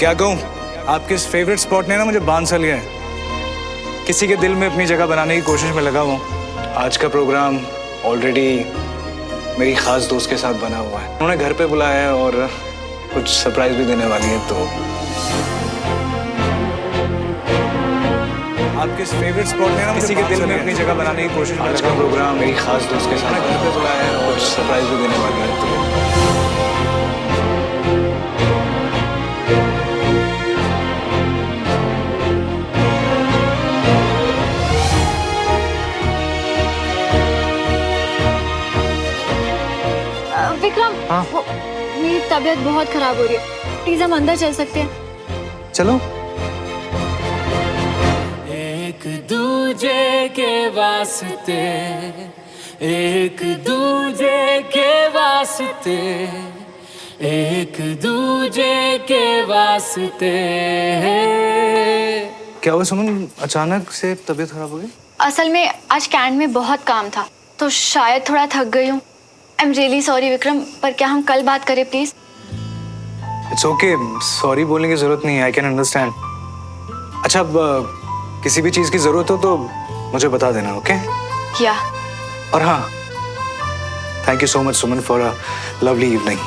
क्या कहूँ, आपके इस फेवरेट स्पॉट ने ना मुझे बांध सा लिया है। किसी के दिल में अपनी जगह बनाने की कोशिश में लगा हूँ। आज का प्रोग्राम ऑलरेडी मेरी खास दोस्त के साथ बना हुआ है। उन्होंने घर पे बुलाया है और कुछ सरप्राइज भी देने वाली है। तो आपके इस फेवरेट स्पॉट ने ना किसी के दिल में अपनी जगह बनाने की कोशिश में लगा। आज का प्रोग्राम मेरी खास दोस्त के साथ घर पे बुलाया है और कुछ सरप्राइज भी देने वाली है। तो विक्रम, मेरी तबीयत बहुत खराब हो रही है, प्लीज हम अंदर चल सकते हैं? चलो। एक दूजे के वास्ते, एक दूजे के वास्ते, एक दूजे के वास्ते। क्या हुआ सुमन, अचानक से तबीयत खराब हो गई? असल में आज कैंट में बहुत काम था तो शायद थोड़ा थक गई हूँ। I am really sorry Vikram, पर क्या हम कल बात करें प्लीज? इट्स ओके, सॉरी बोलने की जरूरत नहीं है। I can understand. अच्छा, अब किसी भी चीज की जरूरत हो तो मुझे बता देना, ओके? या और हाँ, thank you so much Suman for a lovely evening.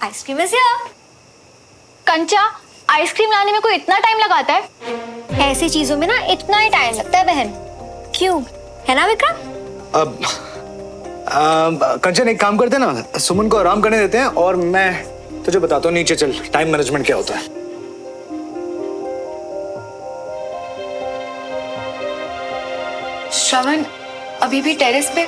Ice cream is here. कंचा, आइसक्रीम लाने में कोई इतना टाइम लगाता है? ऐसी चीजों में ना इतना ही टाइम लगता है बहन। क्यों, है ना विक्रम? अब कंचन, एक काम करते हैं ना, सुमन को आराम करने देते हैं और मैं तुझे बताता हूँ। नीचे चल, टाइम मैनेजमेंट क्या होता है। श्रवण अभी भी टेरेस पे?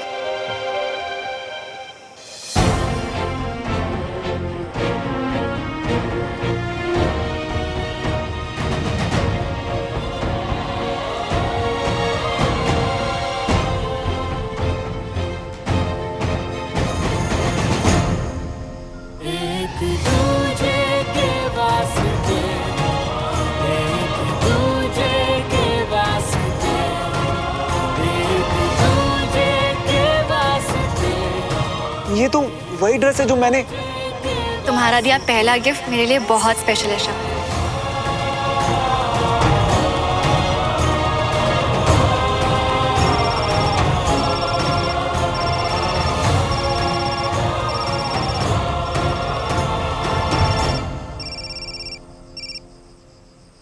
एक दूजे के वास्ते, एक दूजे के वास्ते, एक दूजे के वास्ते। ये तो वही ड्रेस है जो मैंने... तुम्हारा दिया पहला गिफ्ट मेरे लिए बहुत स्पेशल है श्रवण।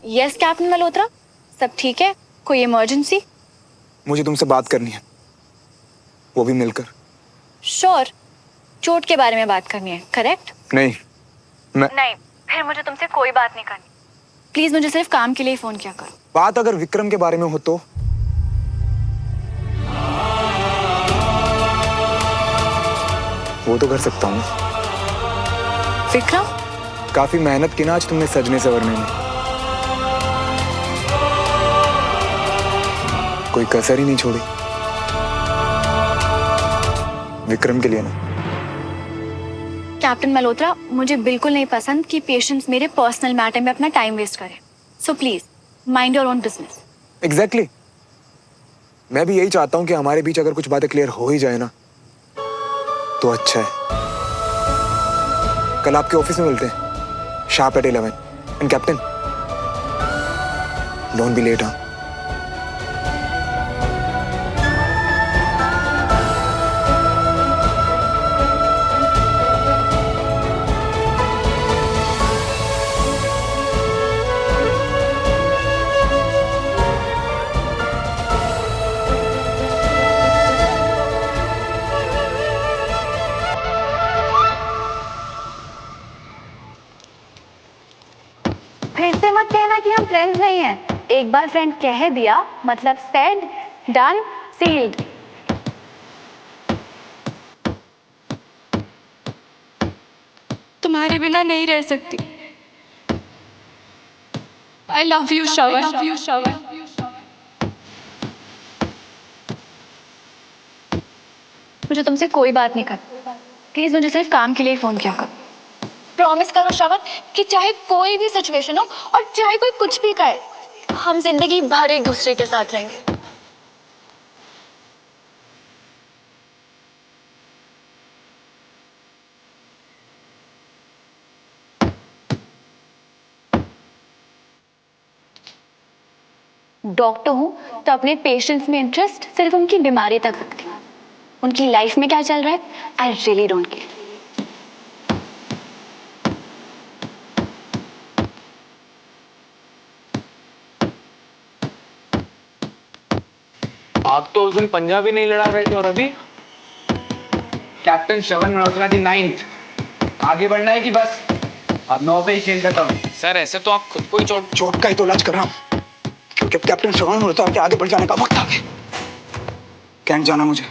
यस कैप्टन मल्होत्रा, सब ठीक है? कोई इमरजेंसी? मुझे तुमसे बात करनी है, वो भी मिलकर। श्योर, चोट के बारे में बात करनी है, करेक्ट? नहीं, नहीं, फिर मुझे तुमसे कोई बात नहीं करनी। प्लीज मुझे सिर्फ काम के लिए फोन किया करो। बात अगर विक्रम के बारे में हो तो... वो तो कर सकता हूँ। विक्रम? काफी मेहनत की ना आज तुमने सजने संवरने में। कोई कसर ही नहीं छोड़ी विक्रम के लिए ना। कैप्टन मल्होत्रा, मुझे बिल्कुल नहीं पसंद कि पेशेंट्स मेरे पर्सनल मैटर में अपना टाइम वेस्ट करें। So please mind your own business. Exactly, मैं भी यही चाहता हूँ कि हमारे बीच अगर कुछ बातें क्लियर हो ही जाए ना तो अच्छा है। कल आपके ऑफिस में मिलते हैं, sharp at 11। And captain, don't be late. हाँ, फिर से मत कहना कि हम फ्रेंड्स नहीं हैं। एक बार फ्रेंड कह दिया मतलब सेड, डन, सील्ड। तुम्हारे बिना नहीं रह सकती। आई लव यू श्रवण। मुझे तुमसे कोई बात नहीं करनी। प्लीज मुझे सिर्फ काम के लिए फोन किया करो। प्रॉमिस करो श्रवण कि चाहे कोई भी सिचुएशन हो और चाहे कोई कुछ भी कहे, हम जिंदगी भर एक दूसरे के साथ रहेंगे। डॉक्टर हूँ तो अपने पेशेंट्स में इंटरेस्ट सिर्फ उनकी बीमारी तक रखती हूँ। उनकी लाइफ में क्या चल रहा है आई रियली डोंट केयर। आप तो उस दिन पंजाबी नहीं लड़ा रहे थे और अभी कैप्टन श्रवण मल्होत्रा जी 9th। आगे बढ़ना है कि बस अब 9 पे ही खेल खत्म। सर ऐसे तो आप खुद को ही चोट का ही तो इलाज कर रहा हूँ, क्योंकि अब कैप्टन श्रवण मल्होत्रा के आगे बढ़ जाने का वक्त आ गया। कैंट जाना मुझे।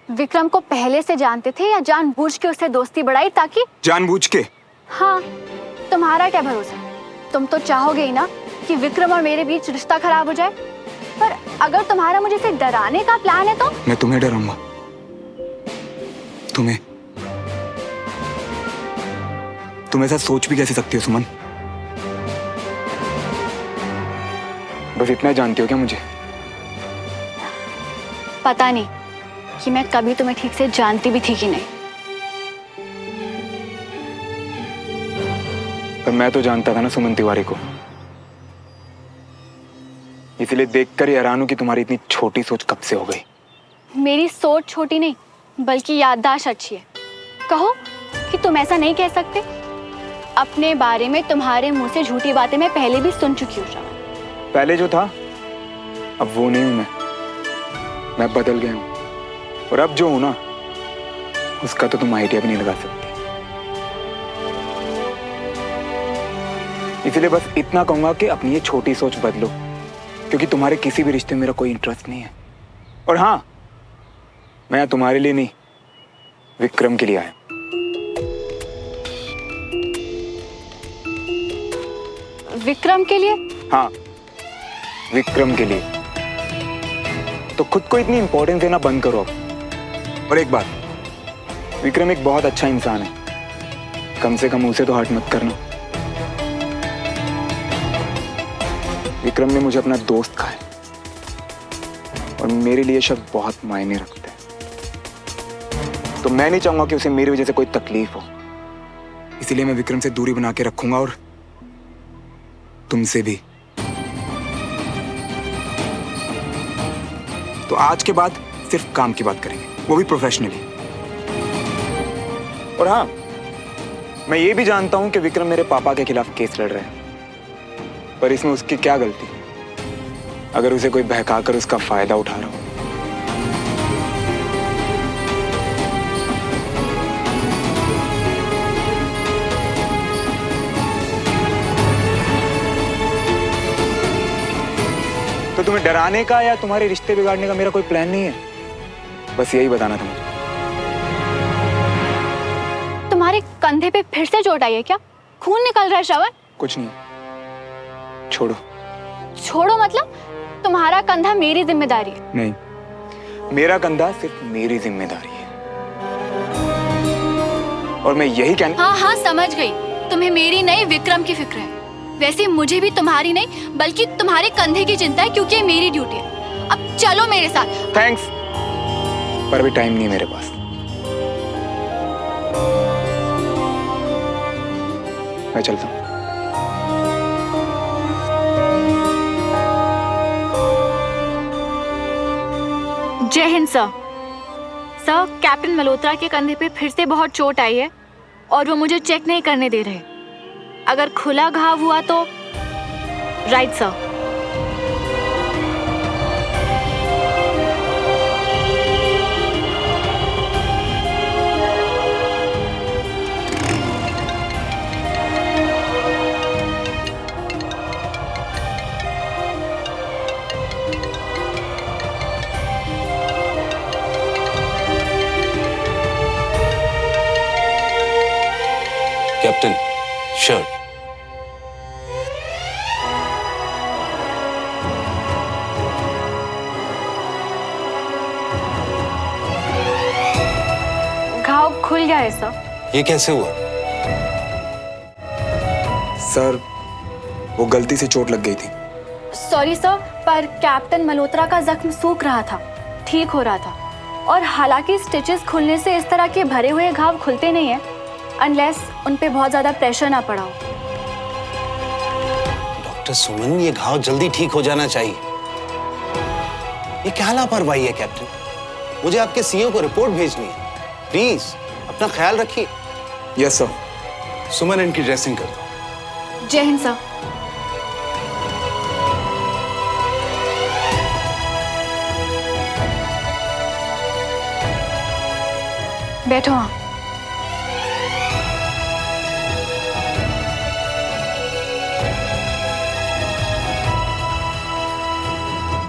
विक्रम को पहले से जानते थे या जानबूझ के उससे दोस्ती बढ़ाई ताकि? जानबूझ के। हाँ, तुम्हारा क्या भरोसा? तुम तो चाहोगे ही ना कि विक्रम और मेरे बीच रिश्ता खराब हो जाए। पर अगर तुम्हारा मुझे से डराने का प्लान है तो? मैं तुम्हें डराऊंगा? तुम ऐसा सोच भी कैसे सकती हो सुमन? बस इतना जानती हो क्या मुझे? पता नहीं कि मैं कभी तुम्हें ठीक से जानती भी थी कि नहीं। पर मैं तो जानता था ना सुमन तिवारी को, इसलिए देखकर ही हैरान हूं कि तुम्हारी इतनी छोटी सोच कब से हो गई। मेरी सोच छोटी नहीं बल्कि याददाश्त अच्छी है। कहो कि तुम ऐसा नहीं कह सकते। अपने बारे में तुम्हारे मुंह से झूठी बातें मैं पहले भी सुन चुकी हूँ श्रवण। पहले जो था अब वो नहीं हूं मैं बदल गया हूं। और अब जो हूं ना उसका तो तुम आइडिया भी नहीं लगा सकती। इसलिए बस इतना कहूंगा कि अपनी ये छोटी सोच बदलो, क्योंकि तुम्हारे किसी भी रिश्ते में मेरा कोई इंटरेस्ट नहीं है। और हाँ, मैं तुम्हारे लिए नहीं विक्रम के लिए आया। विक्रम के लिए? हाँ, विक्रम के लिए। तो खुद को इतनी इंपॉर्टेंस देना बंद करो अब। और एक बात, विक्रम एक बहुत अच्छा इंसान है, कम से कम उसे तो हर्ट मत करना। विक्रम ने मुझे अपना दोस्त कहा है और मेरे लिए शब्द बहुत मायने रखते हैं। तो मैं नहीं चाहूंगा कि उसे मेरी वजह से कोई तकलीफ हो, इसीलिए मैं विक्रम से दूरी बना के रखूंगा और तुमसे भी। तो आज के बाद सिर्फ काम की बात करेंगे, वो भी प्रोफेशनली। और हाँ, मैं ये भी जानता हूं कि विक्रम मेरे पापा के खिलाफ केस लड़ रहे हैं, पर इसमें उसकी क्या गलती अगर उसे कोई बहकाकर उसका फायदा उठा रहा हो। तो तुम्हें डराने का या तुम्हारे रिश्ते बिगाड़ने का मेरा कोई प्लान नहीं है, बस यही बताना था मुझे। तुम्हारे कंधे पे फिर से चोट आई है क्या? खून निकल रहा है श्रवण? कुछ नहीं, छोड़ो। छोड़ो मतलब? तुम्हारा कंधा मेरी जिम्मेदारी है। नहीं, मेरा कंधा सिर्फ मेरी जिम्मेदारी है। और मैं यही कहना। हाँ हाँ समझ गई, तुम्हें मेरी नहीं विक्रम की फिक्र है। वैसे मुझे भी तुम्हारी नहीं बल्कि तुम्हारे कंधे की चिंता है, क्योंकि ये मेरी ड्यूटी है। अब चलो मेरे साथ। थैंक्स, पर अभी टाइम नहीं है मेरे पास। मैं चलता हूँ। जय Hind sir. Sir, captain Malhotra के कंधे पे फिर से बहुत चोट आई है और वो मुझे चेक नहीं करने दे रहे। अगर खुला घाव हुआ तो? Right sir. Captain, shirt. घाव खुल गया है सर। ये कैसे हुआ? सर, वो गलती से चोट लग गई थी। सॉरी सर, पर कैप्टन मल्होत्रा का जख्म सूख रहा था, ठीक हो रहा था। और हालांकि स्टिचेस खुलने से इस तरह के भरे हुए घाव खुलते नहीं हैं, अनलेस उन पे बहुत ज़्यादा प्रेशर ना पड़ा हो। डॉक्टर सुमन, ये घाव जल्दी ठीक हो जाना चाहिए। ये क्या लापरवाही है कैप्टन? मुझे आपके सीईओ को रिपोर्ट भेजनी है। प्लीज अपना ख्याल रखिए। Yes sir. सुमन, इनकी ड्रेसिंग कर दो। जय हिंद सर। बैठो हाँ।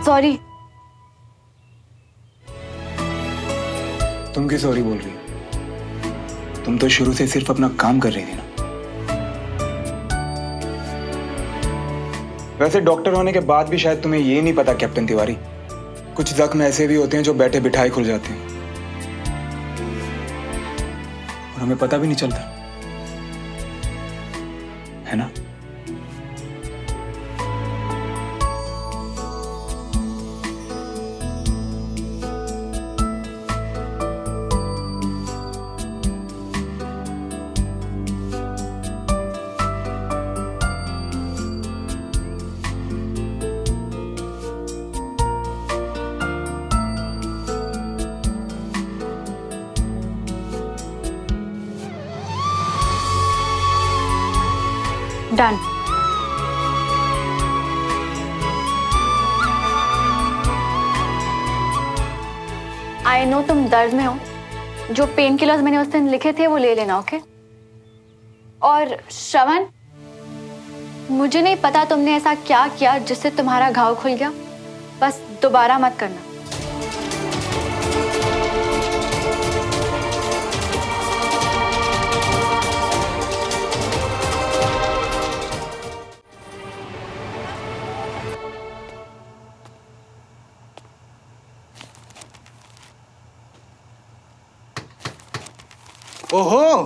सॉरी। तुम क्यों सॉरी बोल रही हो? तुम तो शुरू से सिर्फ अपना काम कर रही थी ना। वैसे डॉक्टर होने के बाद भी शायद तुम्हें ये नहीं पता कैप्टन तिवारी, कुछ जख्म ऐसे भी होते हैं जो बैठे बिठाए खुल जाते हैं और हमें पता भी नहीं चलता, है ना? डन। आई नो तुम दर्द में हो, जो पेन किलर्स मैंने उस दिन लिखे थे वो ले लेना, ओके? और श्रवण, मुझे नहीं पता तुमने ऐसा क्या किया जिससे तुम्हारा घाव खुल गया, बस दोबारा मत करना। ओहो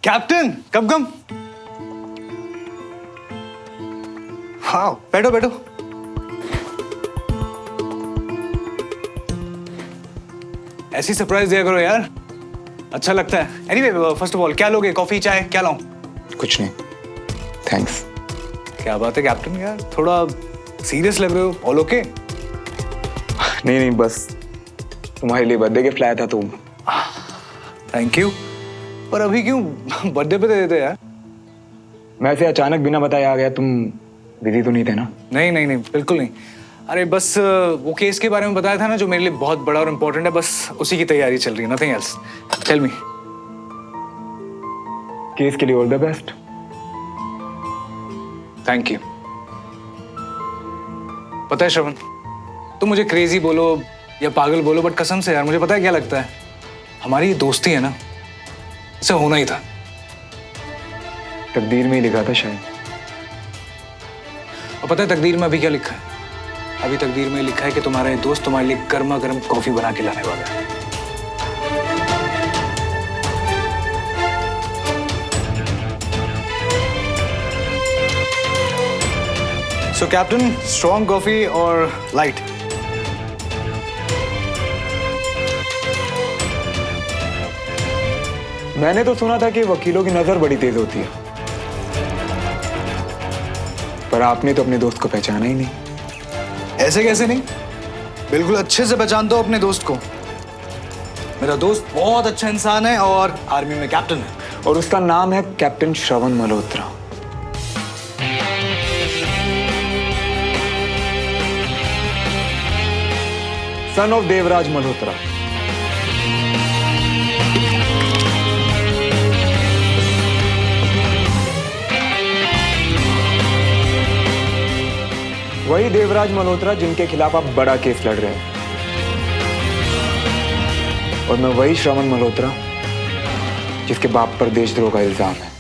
कैप्टन, कब कम। हाँ बैठो बैठो। ऐसी सरप्राइज दिया करो यार, अच्छा लगता है। एनीवे फर्स्ट ऑफ ऑल क्या लोगे, कॉफी चाय क्या लाऊं? कुछ नहीं, थैंक्स। क्या बात है कैप्टन यार, थोड़ा सीरियस लग रहे हो। All okay? नहीं नहीं, बस तुम्हारे लिए बर्थडे गिफ्ट लाया था तो। थैंक यू, पर अभी क्यों बर्थडे पे दे देते यार? मैं ऐसे अचानक बिना बताए आ गया, तुम बिजी तो नहीं थे ना? नहीं नहीं नहीं, बिल्कुल नहीं। अरे बस वो केस के बारे में बताया था ना, जो मेरे लिए बहुत बड़ा और इम्पोर्टेंट है, बस उसी की तैयारी चल रही है, nothing else. Tell me. Case के लिए all the best. Thank you. पता है श्रवण, तुम मुझे क्रेजी बोलो या पागल बोलो, बट कसम से यार मुझे पता है क्या लगता है, हमारी ये दोस्ती है ना, इसे होना ही था। तकदीर में ही लिखा था शायद। और पता है तकदीर में अभी क्या लिखा है? अभी तकदीर में लिखा है कि तुम्हारा ये दोस्त तुम्हारे लिए गर्मा गर्म कॉफी बना के लाने वाला है। सो कैप्टन, स्ट्रॉन्ग कॉफी और लाइट? मैंने तो सुना था कि वकीलों की नजर बड़ी तेज होती है, पर आपने तो अपने दोस्त को पहचाना ही नहीं। ऐसे कैसे नहीं, बिल्कुल अच्छे से पहचानता हूं अपने दोस्त को। मेरा दोस्त बहुत अच्छा इंसान है और आर्मी में कैप्टन है। और उसका नाम है captain Shravan Malhotra. Son of Devraj Malhotra. वही देवराज मल्होत्रा जिनके खिलाफ आप बड़ा केस लड़ रहे हैं, और मैं वही श्रवण मल्होत्रा जिसके बाप पर देशद्रोह का इल्जाम है।